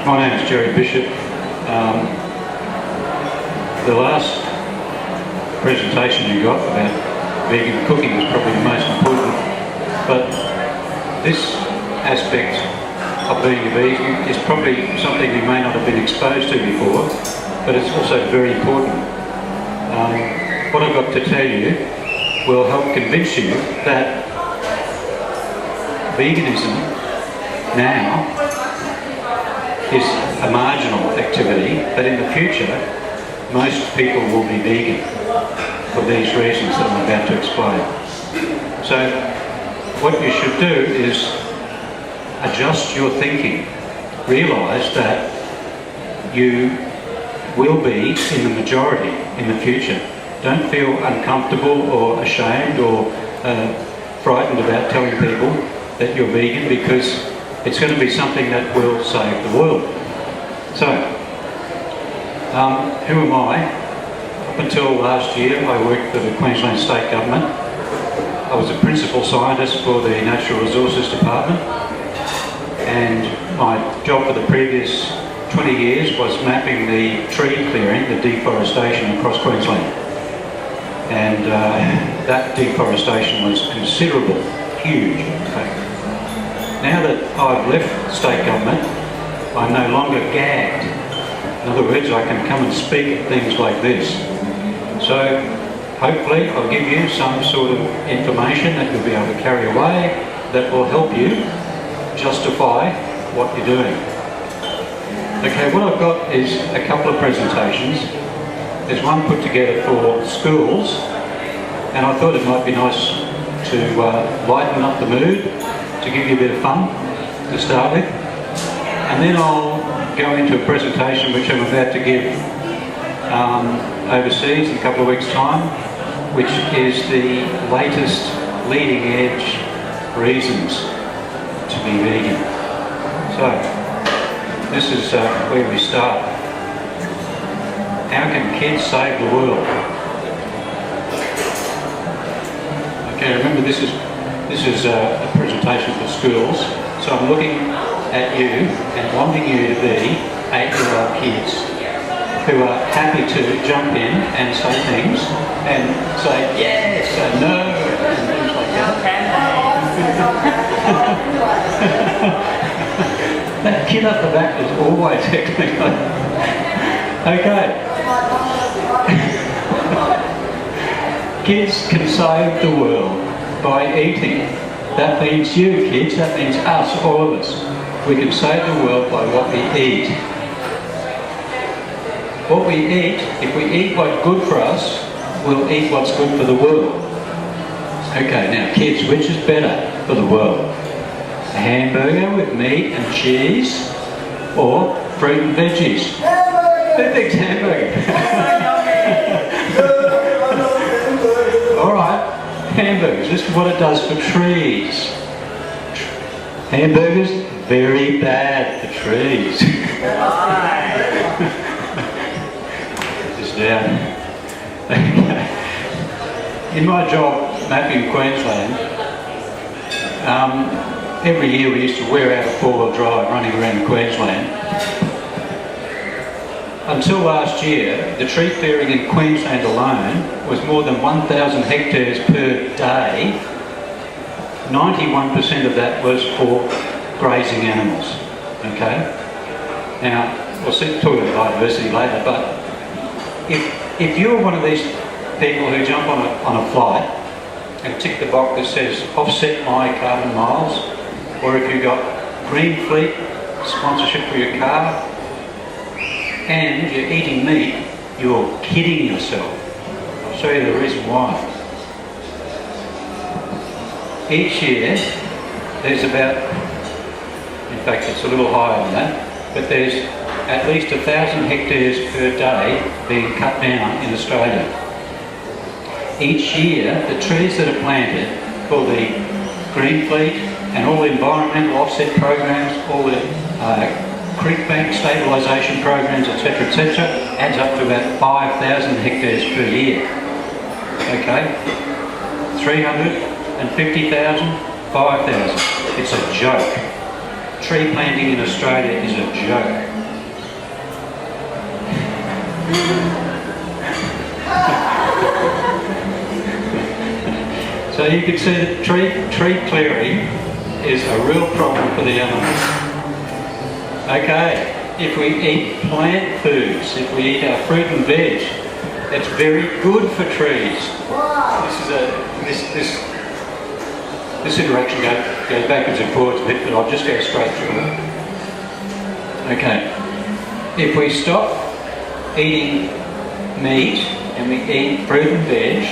My name is Gerard Bisshop. The last presentation you got about vegan cooking was probably the most important, but this aspect of being a vegan is probably something you may not have been exposed to before, but it's also very important. What I've got to tell you will help convince you that veganism now is a marginal activity, but in the future most people will be vegan for these reasons that I'm about to explain. So what you should do is adjust your thinking. Realise that you will be in the majority in the future. Don't feel uncomfortable or ashamed or frightened about telling people that you're vegan, because it's going to be something that will save the world. So, who am I? Up until last year I worked for the Queensland State Government. I was a principal scientist for the Natural Resources Department, and my job for the previous 20 years was mapping the tree clearing, the deforestation across Queensland. And that deforestation was considerable, huge in fact. Now that I've left state government, I'm no longer gagged. In other words, I can come and speak at things like this. So hopefully I'll give you some sort of information that you'll be able to carry away that will help you justify what you're doing. Okay, what I've got is a couple of presentations. There's one put together for schools, and I thought it might be nice to lighten up the mood, to give you a bit of fun to start with. And then I'll go into a presentation which I'm about to give overseas in a couple of weeks' time, which is the latest leading edge reasons to be vegan. So, this is where we start. How can kids save the world? Okay, remember this is a presentation for schools, so I'm looking at you and wanting you to be 8-year-old kids who are happy to jump in and say things and say yes and no and things like that. That kid up the back is always acting like... Okay. Kids can save the world by eating. That means you kids, that means us, all of us. We can save the world by what we eat. What we eat, if we eat what's good for us, we'll eat what's good for the world. Okay, now kids, which is better for the world? A hamburger with meat and cheese, or fruit and veggies? Who thinks hamburger? Alright, hamburgers, this is what it does for trees. Hamburgers, very bad for trees. Just down. In my job mapping Queensland, every year we used to wear out a 4-wheel drive running around Queensland. Until last year, the tree clearing in Queensland alone was more than 1,000 hectares per day. 91% of that was for grazing animals. Okay? Now, we'll talk about biodiversity later, but if you're one of these people who jump on a flight and tick the box that says offset my carbon miles, or if you've got Green Fleet sponsorship for your car, and you're eating meat, you're kidding yourself. I'll show you the reason why. Each year, there's about, in fact it's a little higher than that, but there's at least 1,000 hectares per day being cut down in Australia. Each year, the trees that are planted for the Green Fleet and all the environmental offset programs, all the creek bank stabilisation programs, etc., adds up to about 5,000 hectares per year. Okay? 350,000, 5,000. It's a joke. tree planting in Australia is a joke. So you can see that tree clearing is a real problem for the animals. Okay, if we eat plant foods, if we eat our fruit and veg, that's very good for trees. This interaction goes backwards and forwards a bit, but I'll just go straight through it. Okay, if we stop eating meat and we eat fruit and veg,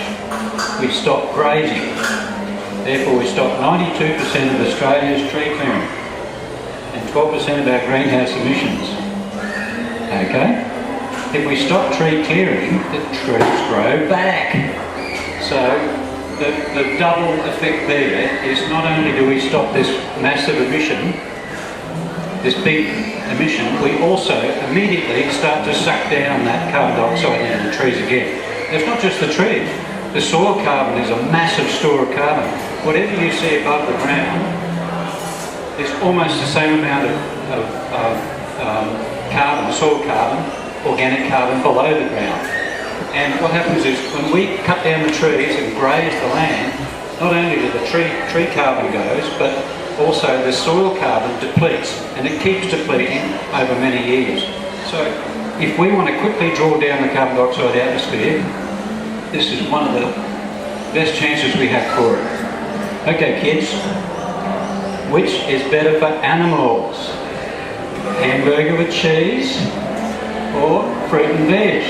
we stop grazing. Therefore, we stop 92% of Australia's tree clearing and 12% of our greenhouse emissions. Okay? If we stop tree clearing, the trees grow back. So the double effect there is not only do we stop this massive emission, this big emission, we also immediately start to suck down that carbon dioxide into the trees again. It's not just the trees. The soil carbon is a massive store of carbon. Whatever you see above the ground is almost the same amount of carbon, soil carbon, organic carbon below the ground. And what happens is when we cut down the trees and graze the land, not only do the tree carbon goes, but also the soil carbon depletes, and it keeps depleting over many years. So if we want to quickly draw down the carbon dioxide atmosphere, this is one of the best chances we have for it. Okay, kids, which is better for animals? Hamburger with cheese or fruit and veg?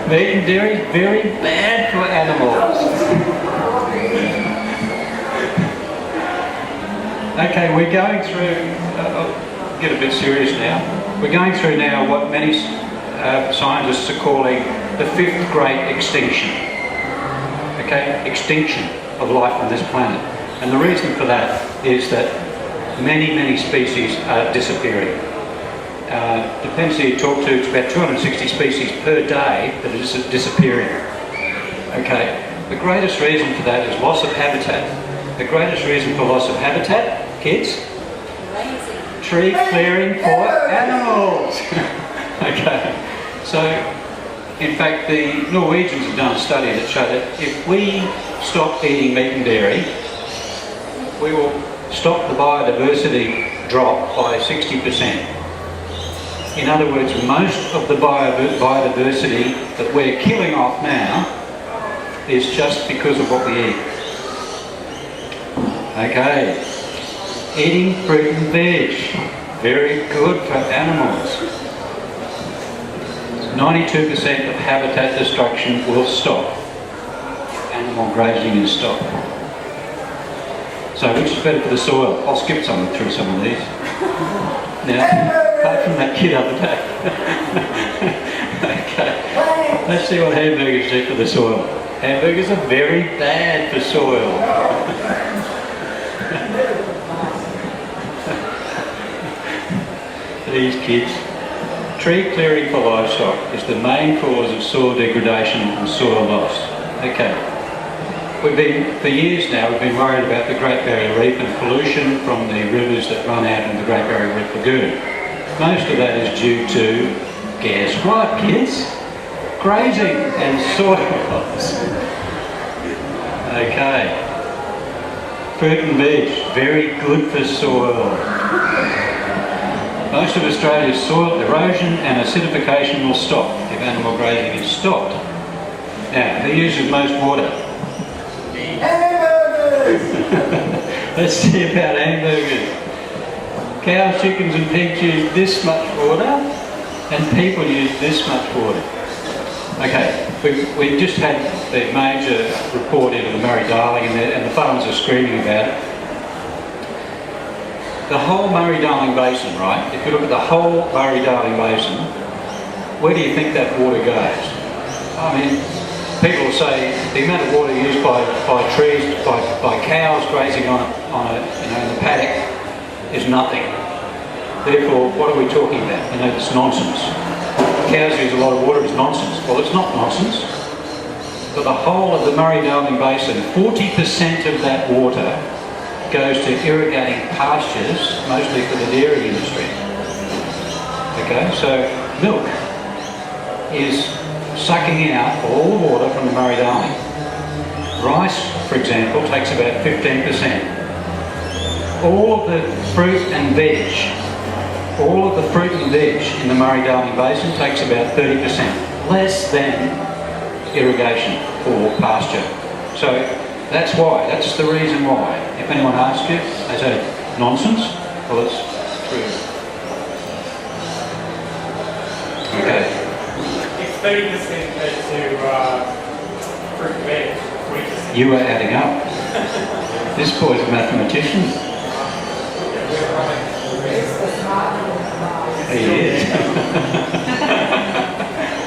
Meat and dairy is very bad for animals. Okay, we're going through, get a bit serious now. We're going through now what many scientists are calling the fifth great extinction. Okay, extinction of life on this planet. And the reason for that is that many species are disappearing. Depends who you talk to, it's about 260 species per day that are disappearing. Okay, the greatest reason for that is loss of habitat. The greatest reason for loss of habitat, kids? Tree clearing for animals. Okay, so in fact the Norwegians have done a study that showed that if we stop eating meat and dairy, we will stop the biodiversity drop by 60%. In other words, most of the biodiversity that we're killing off now is just because of what we eat. Okay, eating fruit and veg, very good for animals. 92% of habitat destruction will stop. Animal grazing is stopped. So which is better for the soil? I'll skip through some of these. Now, apart from that kid other day. Okay, let's see what hamburgers do for the soil. Hamburgers are very bad for soil. These kids. Tree clearing for livestock is the main cause of soil degradation and soil loss. Okay. For years now, we've been worried about the Great Barrier Reef and pollution from the rivers that run out in the Great Barrier Reef Lagoon. Most of that is due to, guess what, kids? Grazing and soil loss. Okay. Fruit and veg, very good for soil. Most of Australia's soil erosion and acidification will stop if animal grazing is stopped. Now, who uses most water? Let's see about hamburgers. Cows, chickens and pigs use this much water and people use this much water. Okay, we just had the major report into the Murray-Darling and the farmers are screaming about it. The whole Murray-Darling Basin, right? If you look at the whole Murray-Darling Basin, where do you think that water goes? I mean, people say the amount of water used by trees, by cows grazing on in the paddock is nothing. Therefore, what are we talking about? You know, it's nonsense. Cows use a lot of water is nonsense. Well, it's not nonsense. for the whole of the Murray-Darling Basin, 40% of that water goes to irrigating pastures, mostly for the dairy industry. Okay, so milk is sucking out all the water from the Murray-Darling. Rice, for example, takes about 15%. All of the fruit and veg in the Murray-Darling Basin takes about 30%, less than irrigation for pasture. So that's why, that's the reason why. If anyone asks you, they say, nonsense? Well, it's true. Okay. It's 30% to fruit and veg, 40%. You are adding up. This boy's a mathematician. He is.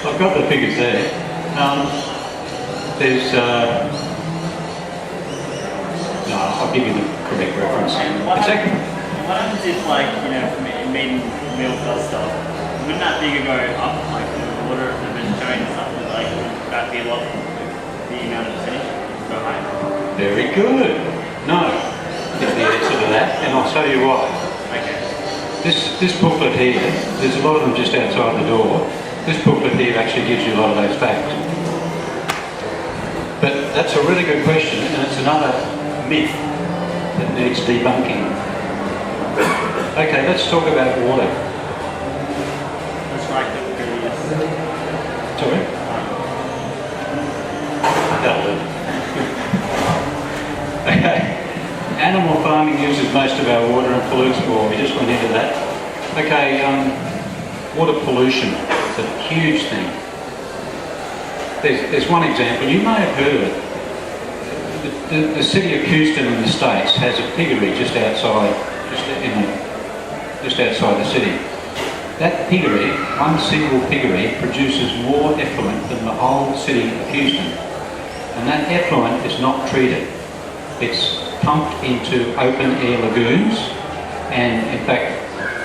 I've got the figures there. There's... no, I'll give you the correct reference. What happens if, like, you know, meat and milk does stuff? Wouldn't that figure go up, like the water of the vegetarian and stuff? Like, would that be a lot, the amount of percentage go high? Very good. No, is the answer to that, and I'll tell you why. Okay. This booklet here, there's a lot of them just outside the door. This booklet here actually gives you a lot of those facts. But that's a really good question, and it's another myth that needs debunking. Okay, let's talk about water. That's right, Sorry? That'll do. Okay. Animal farming uses most of our water and pollutes more. We just went into that. Okay, water pollution. It's a huge thing. There's one example. You may have heard of it. The city of Houston in the States has a piggery just outside the city. That piggery, one single piggery, produces more effluent than the whole city of Houston. And that effluent is not treated. It's pumped into open air lagoons, and in fact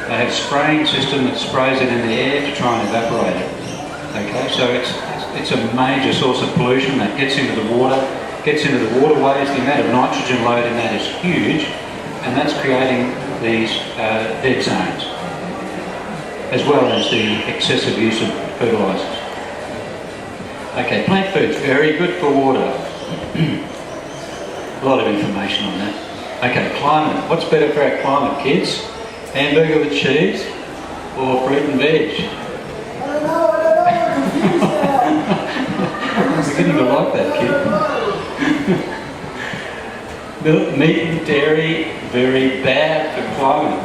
they have a spraying system that sprays it in the air to try and evaporate it. Okay, so it's a major source of pollution that gets into the water, gets into the waterways. The amount of nitrogen load in that is huge, and that's creating these dead zones, as well as the excessive use of fertilisers. Okay, plant foods, very good for water. A lot of information on that. Okay, climate. What's better for our climate, kids? Hamburger with cheese or fruit and veg? I'm beginning to like that, kid. Milk, meat and dairy, very bad for climate.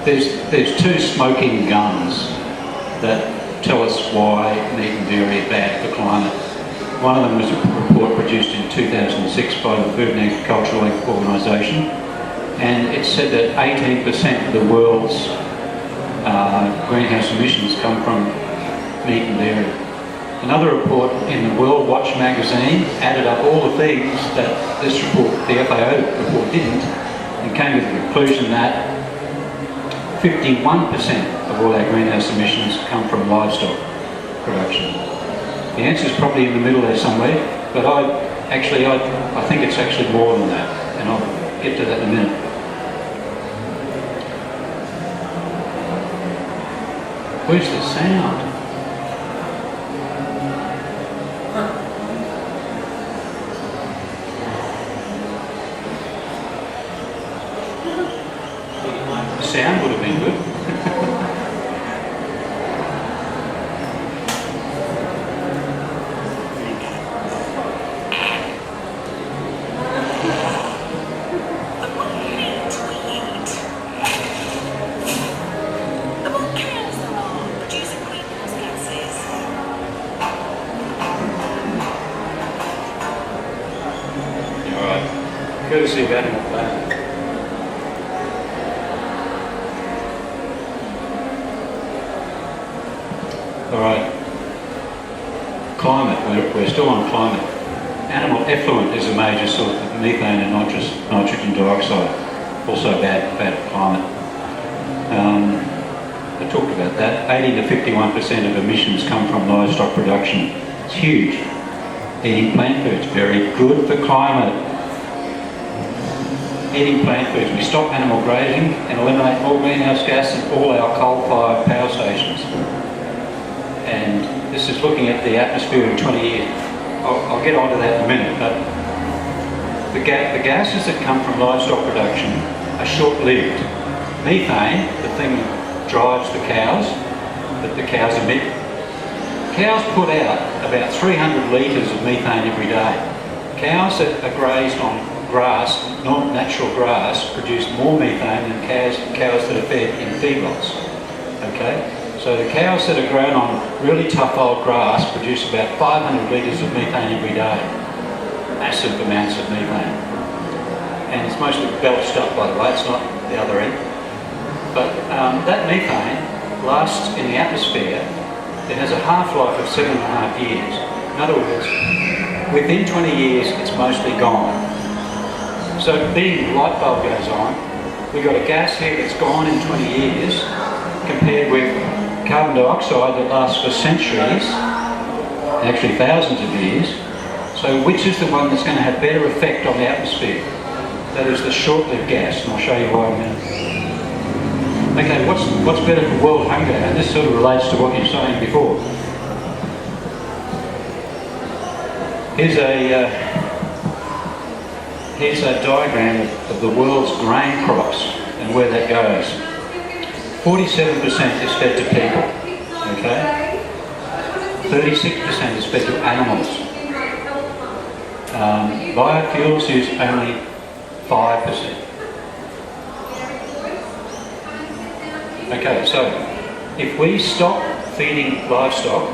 There's two smoking guns that tell us why meat and dairy are bad for climate. One of them was a report produced in 2006 by the Food and Agricultural Organisation, and it said that 18% of the world's greenhouse emissions come from meat and dairy. Another report in the World Watch magazine added up all the things that this report, the FAO report, didn't, and came to the conclusion that 51% of all our greenhouse emissions come from livestock production. The answer is probably in the middle there somewhere, but I think it's actually more than that, and I'll get to that in a minute. Where's the sound? The sound would have been good. Courtesy of Animal Planet. Alright, climate, we're still on climate. Animal effluent is a major source of methane and nitrogen dioxide, also bad for climate. I talked about that. 80 to 51% of emissions come from livestock production. It's huge. Eating plant foods, very good for climate. Eating plant foods. We stop animal grazing and eliminate more greenhouse gas than all our coal-fired power stations. And this is looking at the atmosphere in 20 years. I'll get onto that in a minute, but the gases that come from livestock production are short-lived. Methane, the thing that drives the cows, that the cows emit, cows put out about 300 litres of methane every day. Cows that are grazed on grass, not natural grass, produce more methane than cows that are fed in feedlots. Okay? So the cows that are grown on really tough old grass produce about 500 litres of methane every day. Massive amounts of methane. And it's mostly belched up, by the way, it's not the other end. But that methane lasts in the atmosphere. It has a half-life of 7.5 years. In other words, within 20 years, it's mostly gone. So the light bulb goes on, we've got a gas here that's gone in 20 years, compared with carbon dioxide that lasts for centuries, actually thousands of years. So which is the one that's going to have better effect on the atmosphere? That is the short-lived gas, and I'll show you why in a minute. Okay, what's better for world hunger? And this sort of relates to what you were saying before. Here's a diagram of the world's grain crops and where that goes. 47% is fed to people, okay? 36% is fed to animals. Biofuels is only 5%. Okay, so if we stop feeding livestock,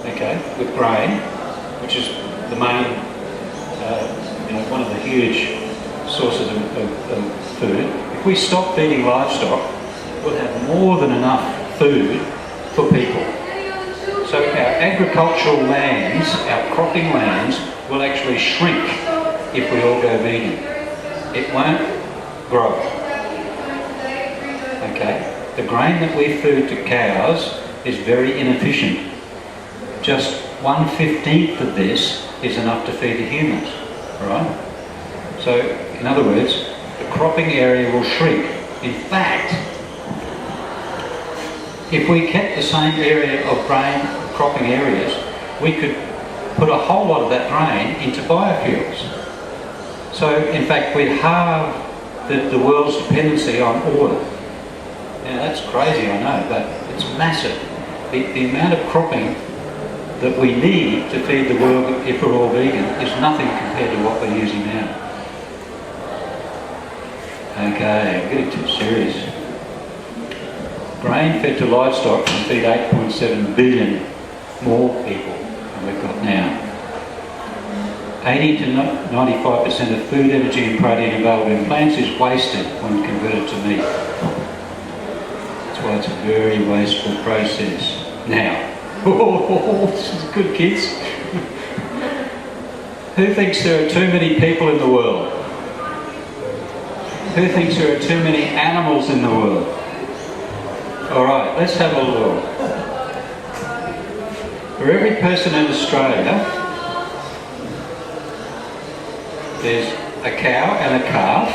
okay, with grain, which is the main, one of the huge sources of food, if we stop feeding livestock, we'll have more than enough food for people. So our agricultural lands, our cropping lands, will actually shrink if we all go vegan. It won't grow. Okay? The grain that we feed to cows is very inefficient. Just 1/15 of this is enough to feed the humans, right? So, in other words, the cropping area will shrink. In fact, if we kept the same area of grain cropping areas, we could put a whole lot of that grain into biofuels. So, in fact, we'd halve the world's dependency on oil. Now, that's crazy, I know, but it's massive. The amount of cropping that we need to feed the world if we're all vegan is nothing compared to what we're using now. Okay, I'm getting too serious. Grain fed to livestock can feed 8.7 billion more people than we've got now. 80 to 95% of food, energy and protein available in plants is wasted when converted to meat. That's why it's a very wasteful process. Now, this is good, kids. Who thinks there are too many people in the world? Who thinks there are too many animals in the world? Alright, let's have a look. For every person in Australia, there's a cow and a calf.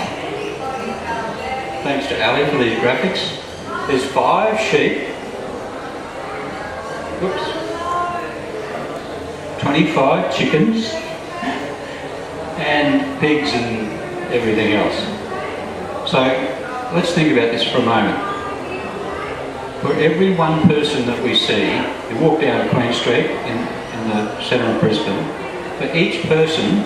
Thanks to Ali for these graphics. There's 5 sheep. Oops. 25 chickens. And pigs and everything else. So, let's think about this for a moment. For every one person that we see, you walk down Queen Street in the centre of Brisbane, for each person,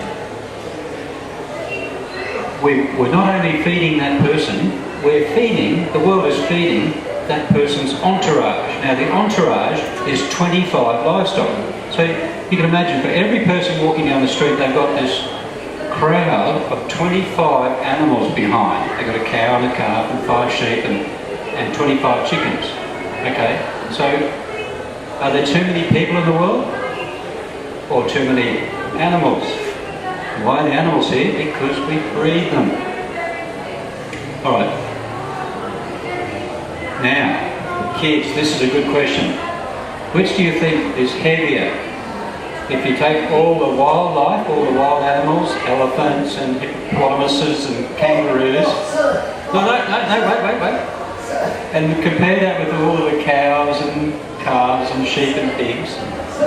we're not only feeding that person, the world is feeding that person's entourage. Now the entourage is 25 livestock. So you can imagine for every person walking down the street, they've got this crowd of 25 animals behind. They've got a cow and a calf and 5 sheep and 25 chickens. Okay, so are there too many people in the world? Or too many animals? Why are the animals here? Because we breed them. Alright. Now, Kids, this is a good question. Which do you think is heavier? If you take all the wildlife, all the wild animals, elephants and hippopotamuses and kangaroos. No, wait. And compare that with all of the cows and calves and sheep and pigs.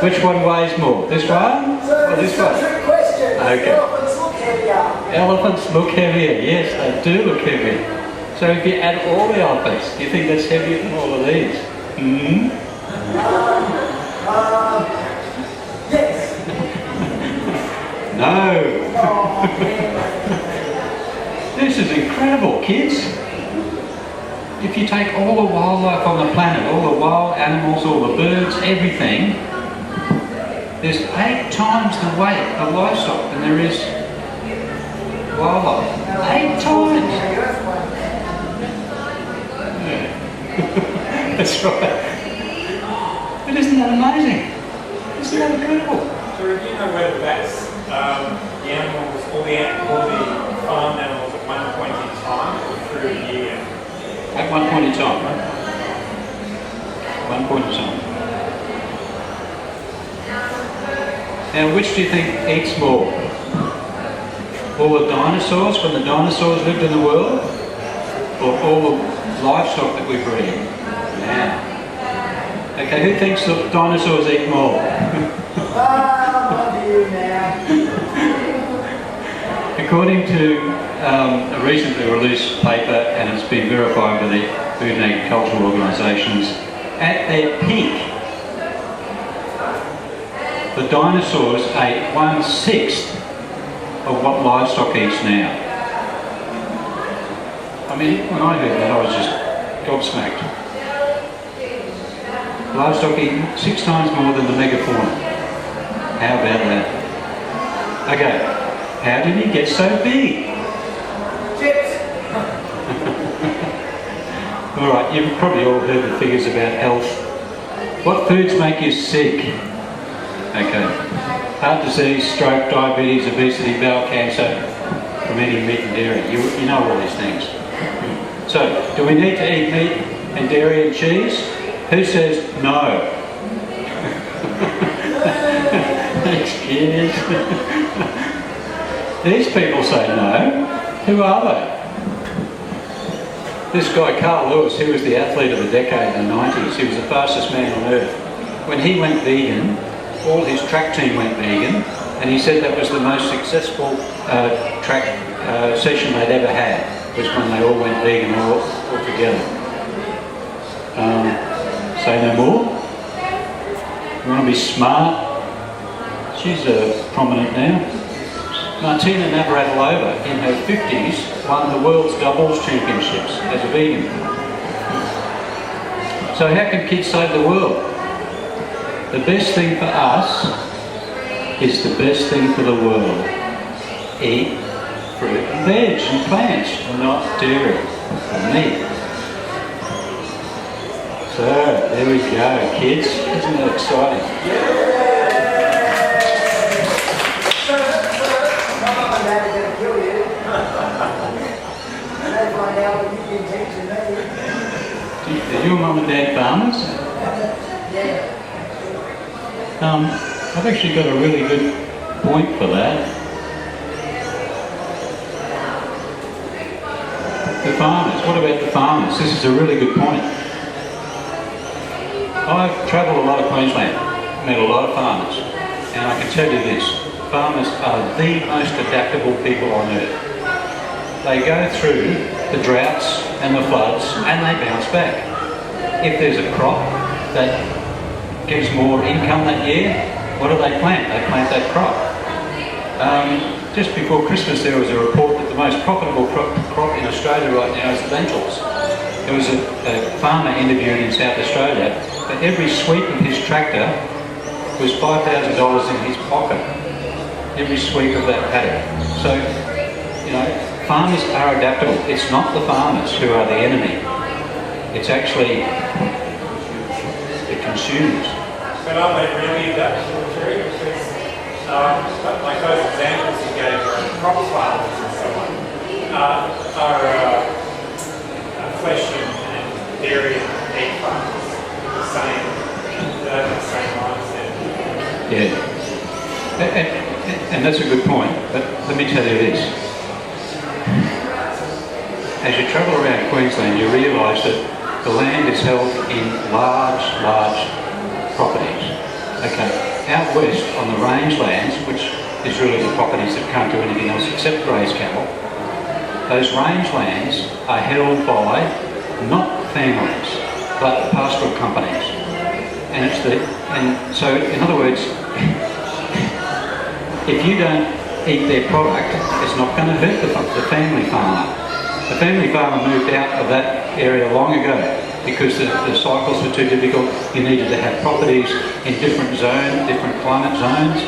Which one weighs more? This one or this one? Trick question. Okay. Elephants look heavier. Elephants look heavier. Yes, they do look heavier. So if you add all the elephants, do you think that's heavier than all of these? Yes. No. Oh, man. This is incredible, kids. If you take all the wildlife on the planet, all the wild animals, all the birds, everything, there's 8 times the weight of livestock than there is wildlife. 8 times. Yeah. That's right. But isn't that amazing? Isn't that incredible? So do you know whether that's the animals, all the farm animals at one point in time or through the year? At one point in time, right? One point in time. Now, which do you think eats more? All the dinosaurs, when the dinosaurs lived in the world? Or all the livestock that we breed? Yeah. Okay, who thinks the dinosaurs eat more? I'm on to you now. According to a recently released paper, and it's been verified by the Food and Agricultural Organisations, at their peak, the dinosaurs ate 1/6 of what livestock eats now. I mean, when I heard that, I was just gobsmacked. Livestock eat 6 times more than the megafauna. How about that? Okay, how did he get so big? Chips. Alright, you've probably all heard the figures about health. What foods make you sick? Okay. Heart disease, stroke, diabetes, obesity, bowel cancer, from eating meat and dairy. You know all these things. So, do we need to eat meat and dairy and cheese? Who says no? Thanks, kids. These people say no. Who are they? This guy, Carl Lewis, he was the athlete of the decade in the 90s. He was the fastest man on earth. When he went vegan, all his track team went vegan, and he said that was the most successful track session they'd ever had, was when they all went vegan all together. Say no more? You want to be smart? She's prominent now. Martina Navratilova, in her 50s, won the world's doubles championships as a vegan. So how can kids save the world? The best thing for us is the best thing for the world. Eat fruit and veg and plants, not dairy or meat. So, there we go, kids. Isn't that exciting? Mum and Dad are going to kill you. And they find out what you've been teaching me. Are your mum and dad farmers? Yeah. I've actually got a really good point for that. The farmers. What about the farmers? This is a really good point. I've travelled a lot of Queensland, met a lot of farmers, and I can tell you this, farmers are the most adaptable people on earth. They go through the droughts and the floods and they bounce back. If there's a crop that gives more income that year, what do they plant? They plant that crop. Just before Christmas there was a report that the most profitable crop in Australia right now is lentils. There was a farmer interviewed in South Australia. For every sweep of his tractor was $5,000 in his pocket. Every sweep of that paddock. So, you know, farmers are adaptable. It's not the farmers who are the enemy. It's actually the consumers. But are they really adaptable, Terry? Because like those examples you gave from crop farmers and so on are flesh and dairy and meat farmers. same, they have the same mindset. Yeah. And that's a good point, but let me tell you this. As you travel around Queensland, you realise that the land is held in large properties. Okay, out west on the rangelands, which is really the properties that can't do anything else except graze cattle, those rangelands are held by not families, but pastoral companies. And so, in other words, if you don't eat their product, it's not going to hurt the family farmer. The family farmer moved out of that area long ago because the cycles were too difficult. You needed to have properties in different climate zones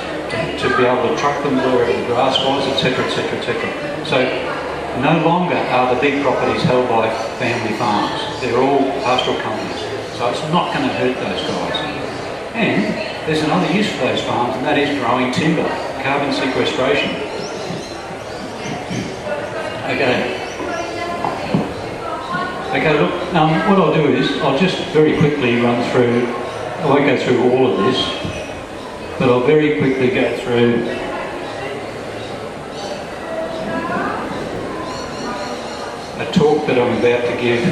to be able to truck them wherever the grass was, etc., etc., etc. So no longer are the big properties held by family farms. They're all pastoral companies. So it's not going to hurt those guys. And there's another use for those farms, and that is growing timber, carbon sequestration. Okay, look, what I'll do is, I'll just very quickly run through, I won't go through all of this, but I'll very quickly go through a talk that I'm about to give.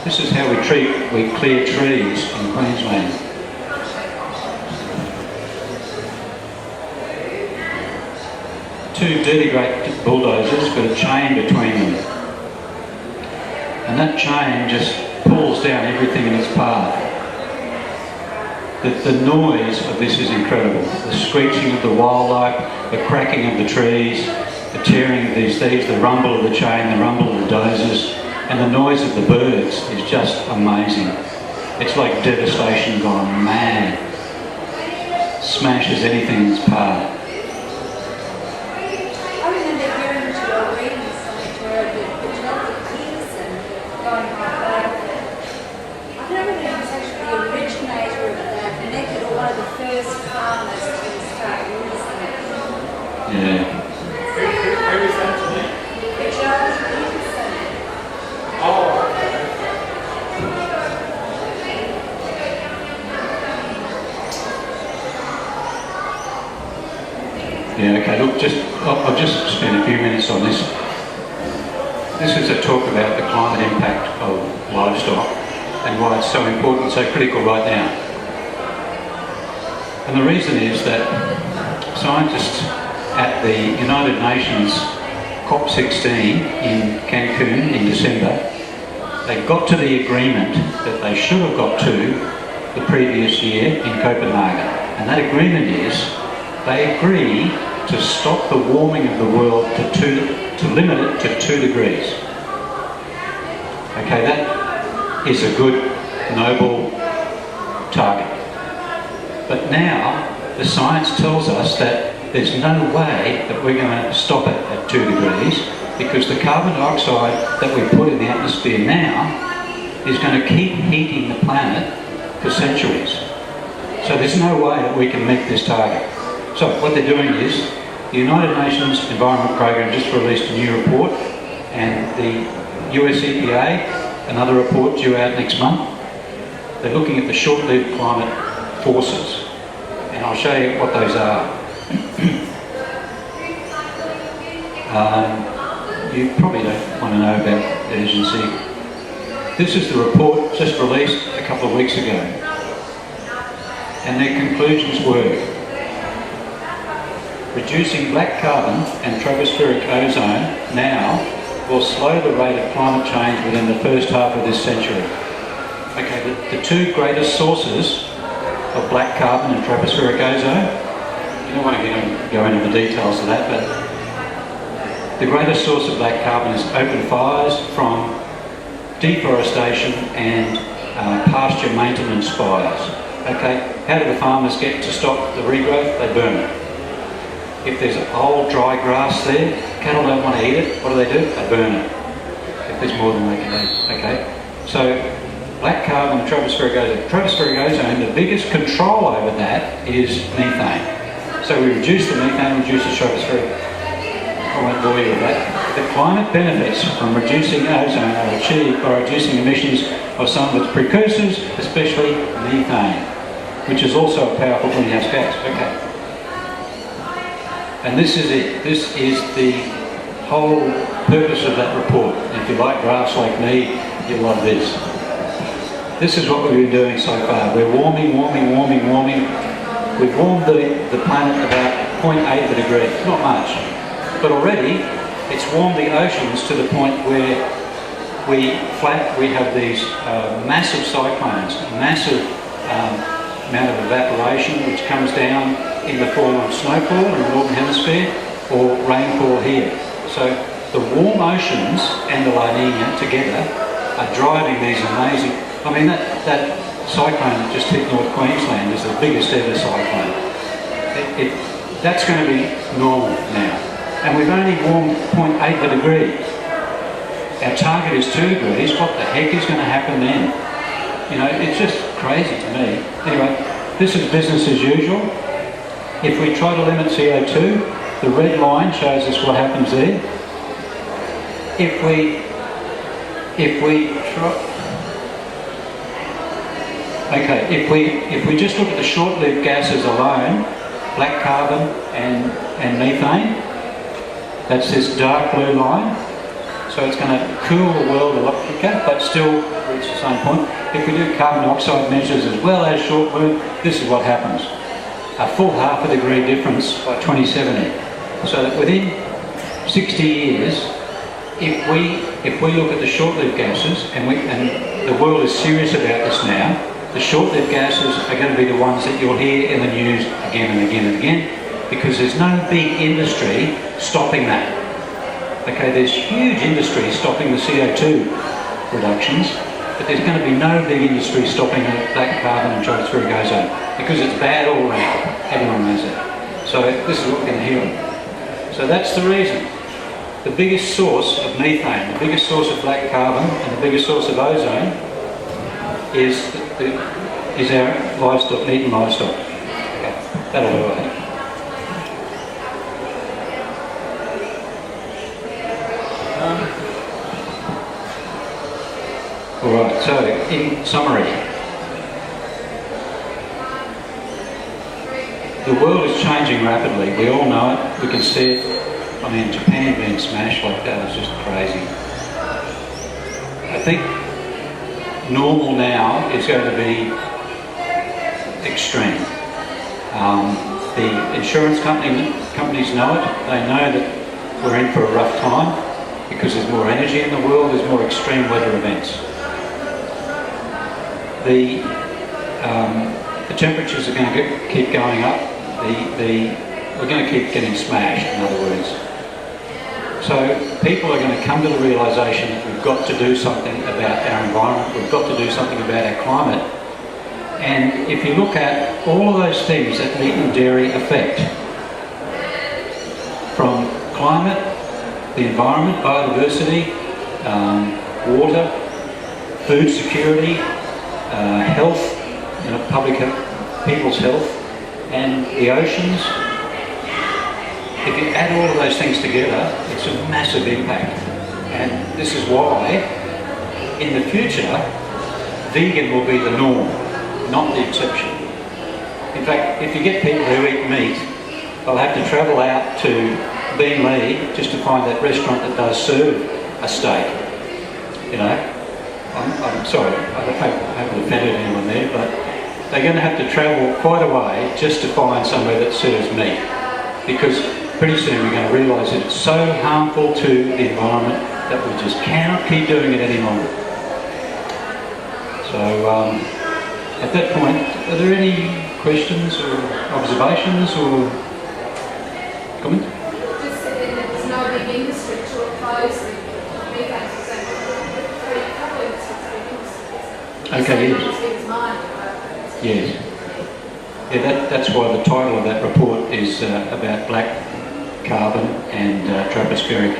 This is how we clear trees in Queensland. Two dirty great bulldozers got a chain between them. And that chain just pulls down everything in its path. The noise of this is incredible. The screeching of the wildlife, the cracking of the trees, the tearing of these leaves, the rumble of the chain, the rumble of the dozers, and the noise of the birds is just amazing. It's like devastation gone mad. Smashes anything in its path. I remember hearing your reading something where the genetic years and going like that. I don't know whether it was actually the originator of that method or one of the first farmers to start using it. Yeah. Who is that to me? Gerard Bisshop. Oh, Yeah, okay, look, I'll just spend a few minutes on this. This is a talk about the climate impact of livestock and why it's so important, so critical right now. And the reason is that scientists at the United Nations COP16 in Cancun in December, they got to the agreement that they should have got to the previous year in Copenhagen. And that agreement is they agree to stop the warming of the world to limit it to 2 degrees. Okay, that is a good, noble target. But now the science tells us that there's no way that we're going to stop it at 2 degrees because the carbon dioxide that we put in the atmosphere now is going to keep heating the planet for centuries. So there's no way that we can meet this target. So what they're doing is, the United Nations Environment Programme just released a new report, and the US EPA, another report due out next month. They're looking at the short-lived climate forces, and I'll show you what those are. You probably don't want to know about urgency. This is the report just released a couple of weeks ago, and their conclusions were: reducing black carbon and tropospheric ozone now will slow the rate of climate change within the first half of this century. Okay, the two greatest sources of black carbon and tropospheric ozone, you don't want to go into the details of that, but the greatest source of black carbon is open fires from deforestation and pasture maintenance fires. Okay, how do the farmers get to stop the regrowth? They burn it. If there's old dry grass there, cattle don't want to eat it, what do? They burn it. If there's more than they can eat. Okay? So, black carbon and tropospheric ozone. Tropospheric ozone, the biggest control over that is methane. So we reduce the methane, reduce the tropospheric. I won't bore you with that. The climate benefits from reducing ozone are achieved by reducing emissions of some of its precursors, especially methane, which is also a powerful greenhouse gas. Okay. And this is it. This is the whole purpose of that report. If you like graphs like me, you'll love this. This is what we've been doing so far. We're warming. We've warmed the planet about 0.8 of a degree, not much. But already, it's warmed the oceans to the point where we have these massive cyclones, massive amount of evaporation which comes down in the form of snowfall in the northern hemisphere or rainfall here. So the warm oceans and the La Nina together are driving these amazing... I mean, that cyclone that just hit North Queensland is the biggest ever cyclone. That's going to be normal now. And we've only warmed 0.8 of a degree. Our target is 2 degrees. What the heck is going to happen then? You know, it's just crazy to me. Anyway, this is business as usual. If we try to limit CO2, the red line shows us what happens there. If we just look at the short-lived gases alone, black carbon and methane, that's this dark blue line. So it's going to cool the world a lot quicker, but still reach the same point. If we do carbon dioxide measures as well as short-lived, this is what happens. A full half a degree difference by 2070. So that within 60 years, if we look at the short-lived gases, and the world is serious about this now, the short-lived gases are going to be the ones that you'll hear in the news again and again and again, because there's no big industry stopping that. Okay, there's huge industry stopping the CO2 reductions, but there's going to be no big industry stopping the black carbon and tropospheric ozone, because it's bad all around. Everyone knows that. So this is what we're going to hear. So that's the reason. The biggest source of methane, the biggest source of black carbon, and the biggest source of ozone is our livestock, eating livestock. Okay, that'll do, I think. Alright, so in summary, the world is changing rapidly. We all know it. We can see it. I mean, Japan being smashed like that is just crazy. I think normal now is going to be extreme. The insurance companies know it. They know that we're in for a rough time because there's more energy in the world, there's more extreme weather events. The temperatures are going to keep going up. We're going to keep getting smashed, in other words. So people are going to come to the realisation that we've got to do something about our environment, we've got to do something about our climate. And if you look at all of those things that meat and dairy affect, from climate, the environment, biodiversity, water, food security, health, public health, people's health, and the oceans. If you add all of those things together, it's a massive impact. And this is why, in the future, vegan will be the norm, not the exception. In fact, if you get people who eat meat, they'll have to travel out to Leigh just to find that restaurant that does serve a steak. I'm sorry, I haven't offended anyone there, but they're going to have to travel quite a way just to find somewhere that serves meat, because pretty soon we're going to realise that it's so harmful to the environment that we just cannot keep doing it any longer. So at that point, are there any questions or observations or comments? Just that there's no big industry to oppose the methane. Okay, yes. Yes. Yeah, that's why the title of that report is about black carbon and tropospheric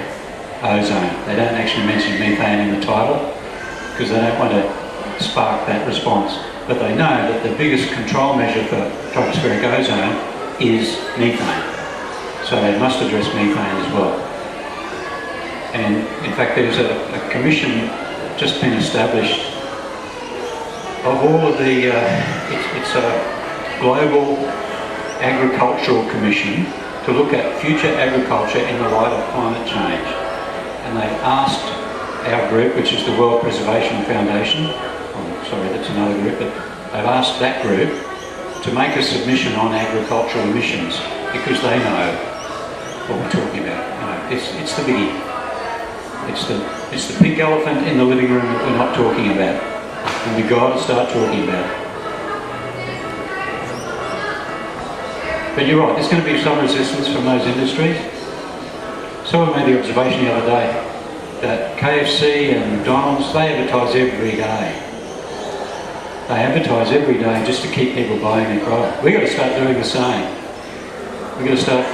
ozone. They don't actually mention methane in the title because they don't want to spark that response. But they know that the biggest control measure for tropospheric ozone is methane. So they must address methane as well. And in fact, there's a commission just been established of all of the, it's a global agricultural commission to look at future agriculture in the light of climate change. And they've asked our group, which is the World Preservation Foundation, sorry, that's another group, but they've asked that group to make a submission on agricultural emissions because they know what we're talking about. You know, it's the biggie. It's the pink elephant in the living room that we're not talking about. And we've got to start talking about it. But you're right, there's going to be some resistance from those industries. Someone made the observation the other day that KFC and McDonald's, they advertise every day. They advertise every day just to keep people buying their product. We've got to start doing the same. We've got to start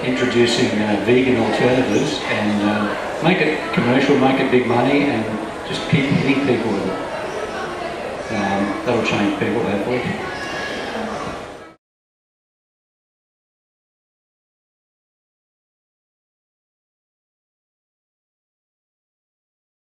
introducing vegan alternatives and make it commercial, make it big money, and just keep hitting people with it. That'll change people, hopefully.